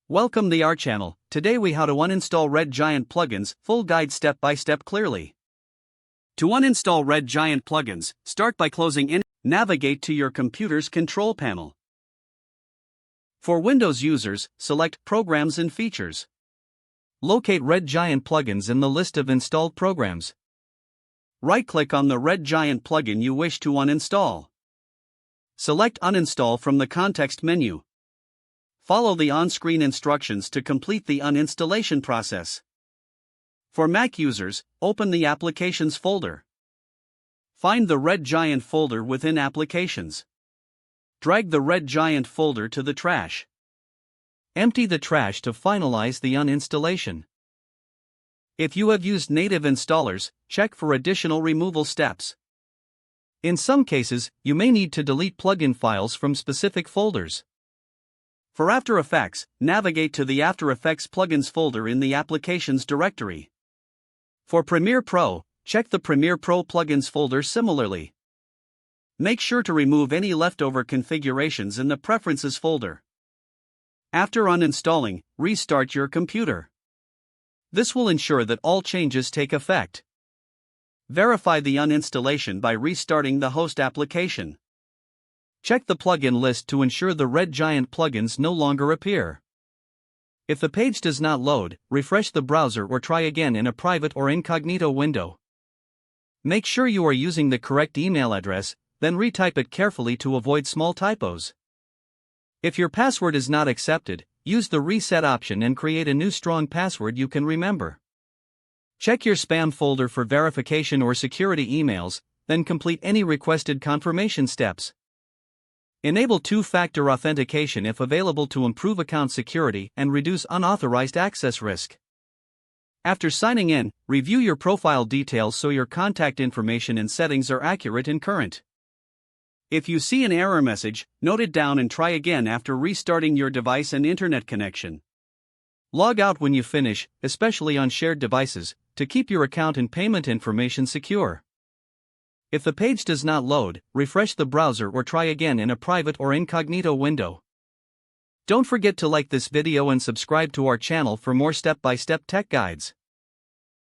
Welcome to our channel. Today we how to uninstall Red Giant plugins, full guide step by step clearly. To uninstall Red Giant plugins, start by closing in. Navigate to your computer's control panel. For Windows users, select Programs and Features. Locate Red Giant plugins in the list of installed programs. Right-click on the Red Giant plugin you wish to uninstall. Select Uninstall from the context menu. Follow the on-screen instructions to complete the uninstallation process. For Mac users, open the Applications folder. Find the Red Giant folder within Applications. Drag the Red Giant folder to the trash. Empty the trash to finalize the uninstallation. If you have used native installers, check for additional removal steps. In some cases, you may need to delete plugin files from specific folders. For After Effects, navigate to the After Effects plugins folder in the Applications directory. For Premiere Pro, check the Premiere Pro plugins folder similarly. Make sure to remove any leftover configurations in the Preferences folder. After uninstalling, restart your computer. This will ensure that all changes take effect. Verify the uninstallation by restarting the host application. Check the plugin list to ensure the Red Giant plugins no longer appear. If the page does not load, refresh the browser or try again in a private or incognito window. Make sure you are using the correct email address, then retype it carefully to avoid small typos. If your password is not accepted, use the reset option and create a new strong password you can remember. Check your spam folder for verification or security emails, then complete any requested confirmation steps. Enable two-factor authentication if available to improve account security and reduce unauthorized access risk. After signing in, review your profile details so your contact information and settings are accurate and current. If you see an error message, note it down and try again after restarting your device and internet connection. Log out when you finish, especially on shared devices, to keep your account and payment information secure. If the page does not load, refresh the browser or try again in a private or incognito window. Don't forget to like this video and subscribe to our channel for more step-by-step tech guides.